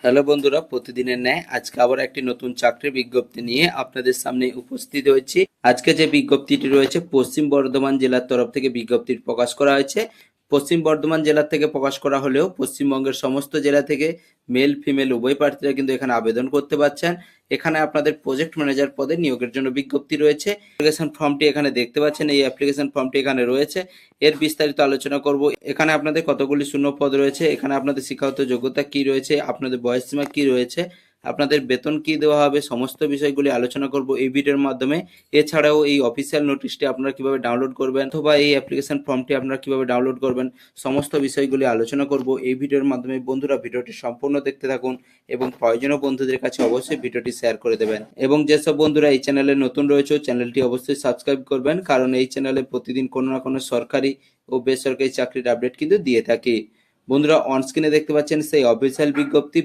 Hello বন্ধুরা, প্রতিদিনের ন্যায় আজকে আবার একটি নতুন চাকরির বিজ্ঞপ্তি নিয়ে আপনাদের সামনে উপস্থিত হয়েছি। আজকে যে বিজ্ঞপ্তিটি রয়েছে পশ্চিম বর্ধমান জেলার তরফ থেকে বিজ্ঞপ্তি প্রকাশ করা হয়েছে। পশ্চিম বর্ধমান জেলা থেকে প্রকাশ করা হলেও পশ্চিমবঙ্গের সমস্ত জেলা থেকে মেল ফিমেল উভয় প্রার্থীরা কিন্তু এখানে আবেদন করতে পারছেন। এখানে আপনাদের প্রজেক্ট ম্যানেজার পদে নিয়োগের জন্য বিজ্ঞপ্তি রয়েছে। অ্যাপ্লিকেশন ফর্মটি এখানে দেখতে পাচ্ছেন, এই অ্যাপ্লিকেশন ফর্মটি এখানে রয়েছে। এর বিস্তারিত আলোচনা করব। এখানে আপনাদের কতগুলি শূন্য পদ রয়েছে, এখানে আপনাদের শিক্ষাগত যোগ্যতা কি রয়েছে, আপনাদের বয়সসীমা কি রয়েছে, আপনাদের বেতন কি দেওয়া হবে, সমস্ত বিষয়গুলি আলোচনা করব এই ভিডিওর মাধ্যমে। এছাড়াও এই অফিসিয়াল নোটিশটি আপনারা কিভাবে ডাউনলোড করবেন অথবা এই অ্যাপ্লিকেশন ফর্মটি আপনারা কিভাবে ডাউনলোড করবেন, সমস্ত বিষয়গুলি আলোচনা করব এই ভিডিওর মাধ্যমে। বন্ধুরা, ভিডিওটি সম্পূর্ণ দেখতে থাকুন এবং প্রয়োজনীয় বন্ধুদের কাছে অবশ্যই ভিডিওটি শেয়ার করে দেবেন। এবং যেসব বন্ধুরা এই চ্যানেলে নতুন রয়েছে চ্যানেলটি অবশ্যই সাবস্ক্রাইব করবেন, কারণ এই চ্যানেলে প্রতিদিন কোনো না কোনো সরকারি ও বেসরকারি চাকরির আপডেট কিন্তু দিয়ে থাকি। বন্ধুরা, অন স্ক্রিনে দেখতে পাচ্ছেন সেই অফিসিয়াল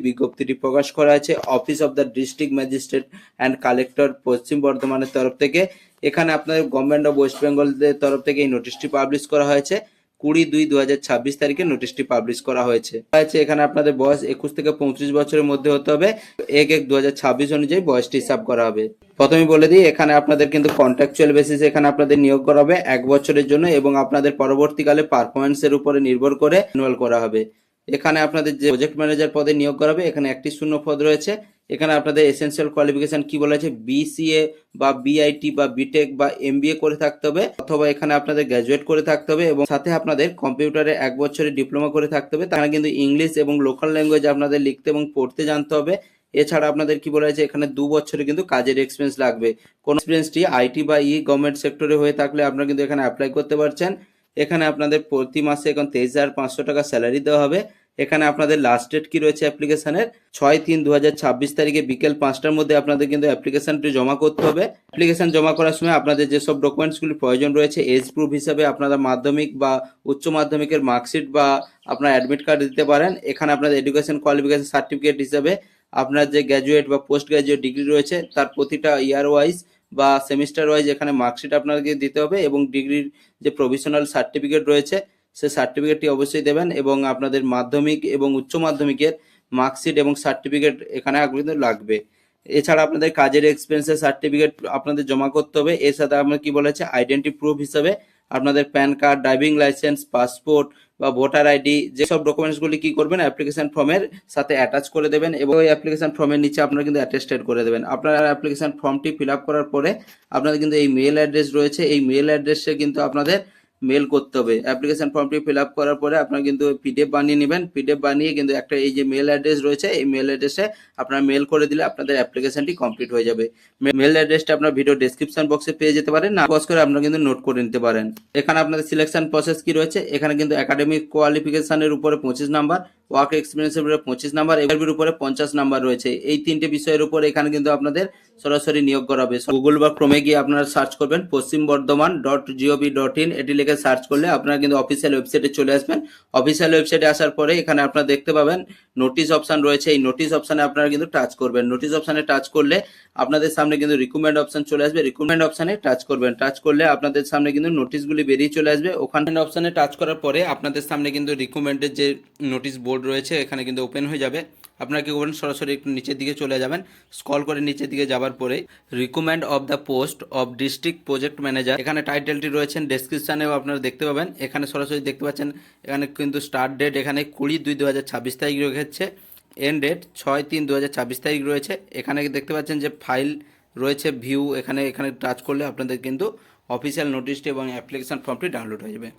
বিজ্ঞপ্তিটি প্রকাশ করা আছে office of the district magistrate and collector পশ্চিম বর্ধমানের তরফ থেকে। এখানে আপনাদের গভর্নমেন্ট অফ ওয়েস্ট বেঙ্গলের তরফ থেকে এই নোটিশটি পাবলিশ করা হয়েছে। 20/2/2026 তারিখে নোটিশটি পাবলিশ করা হয়েছে। এখানে আপনাদের বয়স 21 থেকে 35 বছরের মধ্যে হতে হবে। 1/1/2026 অনুযায়ী বয়সটি হিসাব করা হবে। প্রথমে বলে দিই, এখানে আপনাদের কিন্তু কন্ট্রাকচুয়াল বেসিসে এখানে আপনাদের নিয়োগ করা হবে 1 বছরের জন্য এবং আপনাদের পরবর্তীকালে পারফরমেন্সের উপরে নির্ভর করে রিনিউয়াল করা হবে। এখানে আপনাদের যে প্রজেক্ট ম্যানেজার পদে নিয়োগ করা হবে, এখানে একটি শূন্য পদ রয়েছে। এখানে আপনাদের এসেনশিয়াল কোয়ালিফিকেশন কি বলা আছে, বিসিএ বা বিআইটি বা বিটেক বা এমবিএ করে থাকতে হবে, অথবা এখানে আপনাদের গ্র্যাজুয়েট করে থাকতে হবে এবং সাথে আপনাদের কম্পিউটারে 1 বছরের ডিপ্লোমা করে থাকতে হবে। তাহলে কিন্তু ইংলিশ এবং লোকাল ল্যাঙ্গুয়েজ আপনাদের লিখতে এবং পড়তে জানতে হবে। এছাড়া আপনাদের কি বলা হয়েছে, এখানে 2 বছরে কিন্তু কাজের এক্সপিরিয়েন্স লাগবে। কোন এক্সপিরিয়েন্সটি আইটি বা গভর্নমেন্ট সেক্টরে হয়ে থাকলে আপনারা কিন্তু এখানে অ্যাপ্লাই করতে পারছেন। এখানে আপনাদের প্রতি মাসে এখন 23,500 টাকা স্যালারি দেওয়া হবে। এখানে আপনাদের লাস্ট ডেট কি রয়েছে অ্যাপ্লিকেশনের, 6/3/2026 তারিখে বিকেল 5টার মধ্যে আপনাদের কিন্তু অ্যাপ্লিকেশনটি জমা করতে হবে। অ্যাপ্লিকেশন জমা করার সময় আপনাদের যেসব ডকুমেন্টসগুলি প্রয়োজন রয়েছে, এজ প্রুফ হিসাবে আপনারা মাধ্যমিক বা উচ্চ মাধ্যমিকের মার্কশিট বা আপনার অ্যাডমিট কার্ড দিতে পারেন। এখানে আপনাদের এডুকেশন কোয়ালিফিকেশন সার্টিফিকেট হিসাবে আপনার যে গ্র্যাজুয়েট বা পোস্ট গ্র্যাজুয়েট ডিগ্রি রয়েছে তার প্রতিটা ইয়ার ওয়াইজ বা সেমিস্টার ওয়াইজ এখানে মার্কশিট আপনাকে দিতে হবে এবং ডিগ্রির যে প্রভিশনাল সার্টিফিকেট রয়েছে সেই সার্টিফিকেটটি অবশ্যই দেবেন এবং আপনাদের মাধ্যমিক এবং উচ্চ মাধ্যমিকের মার্কশিট এবং সার্টিফিকেট এখানে কিন্তু লাগবে। এছাড়া আপনাদের কাজের এক্সপেন্সের সার্টিফিকেট আপনাদের জমা করতে হবে। এর সাথে আপনার কি বলেছে, আইডেন্টি প্রুফ হিসাবে আপনাদের pan card, driving licence, passport বা ভোটার আইডি, যেসব ডকুমেন্টসগুলি কি করবেন অ্যাপ্লিকেশন ফর্মের সাথে অ্যাটাচ করে দেবেন এবং ওই অ্যাপ্লিকেশন ফর্মের নিচে আপনারা কিন্তু অ্যাটেস্টেড করে দেবেন। আপনারা অ্যাপ্লিকেশন ফর্মটি ফিল আপ করার পরে আপনাদের কিন্তু এই মেল অ্যাড্রেস রয়েছে, এই মেল অ্যাড্রেসে কিন্তু আপনাদের মেল করতে হবে। অ্যাপ্লিকেশন ফর্মটি ফিল আপ করার পরে আপনারা কিন্তু পিডিএফ বানিয়ে নেবেন। পিডিএফ বানিয়ে কিন্তু একটা এই যে মেল অ্যাড্রেস রয়েছে এই মেল অ্যাড্রেসে আপনারা মেল করে দিলে আপনাদের অ্যাপ্লিকেশনটি কমপ্লিট হয়ে যাবে। মেল অ্যাড্রেসটা আপনার ভিডিও ডেসক্রিপশন বক্সে পেয়ে যেতে পারেন, না পজ করে আপনারা কিন্তু নোট করে নিতে পারেন। এখানে আপনাদের সিলেকশন প্রসেস কি রয়েছে, এখানে কিন্তু একাডেমিক কোয়ালিফিকেশনের উপরে 25 নাম্বার, ওয়ার্ক এক্সপিরিয়েন্সের উপরে 25 নাম্বার, এর উপরে 50 নাম্বার রয়েছে। এই তিনটে বিষয়ের উপর এখানে কিন্তু আপনাদের সরাসরি নিয়োগ করা হবে। গুগল বা ক্রোমে গিয়ে আপনারা সার্চ করবেন পশ্চিমবর্ধমান.gov.in, এটি লিখে সার্চ করলে আপনারা কিন্তু অফিসিয়াল ওয়েবসাইটে চলে আসবেন। অফিসিয়াল ওয়েবসাইটে আসার পরে এখানে আপনারা দেখতে পাবেন নোটিশ অপশন রয়েছে। এই নোটিশ অপশনে আপনারা কিন্তু টাচ করবেন। নোটিশ অপশনে টাচ করলে আপনাদের সামনে কিন্তু রিক্রুটমেন্ট অপশন চলে আসবে। রিক্রুটমেন্ট অপশনে টাচ করবেন। টাচ করলে আপনাদের সামনে কিন্তু নোটিশগুলি বেরিয়ে চলে আসবে। ওখানে অপশনে টাচ করার পরে আপনাদের সামনে কিন্তু রিক্রুটমেন্টের যে নোটিশ বোর্ড রয়েছে এখানে কিন্তু ওপেন হয়ে যাবে। আপনারা কি করবেন, সরাসরি একটু নিচের দিকে চলে যাবেন। স্ক্রল করে নিচের দিকে যাবার পরে recruitment of the post of district project manager, এখানে টাইটেলটি রয়েছেন, ডেসক্রিপশানেও আপনারা দেখতে পাবেন। এখানে সরাসরি দেখতে পাচ্ছেন এখানে কিন্তু স্টার্ট ডেট এখানে 20/2/2026 তারিখ রেখেছে, এন্ড ডেট 6/3/2026 তারিখ রয়েছে। এখানে দেখতে পাচ্ছেন যে ফাইল রয়েছে, ভিউ, এখানে টাচ করলে আপনাদের কিন্তু অফিসিয়াল নোটিশটি এবং অ্যাপ্লিকেশন ফর্মটি ডাউনলোড হয়ে যাবে।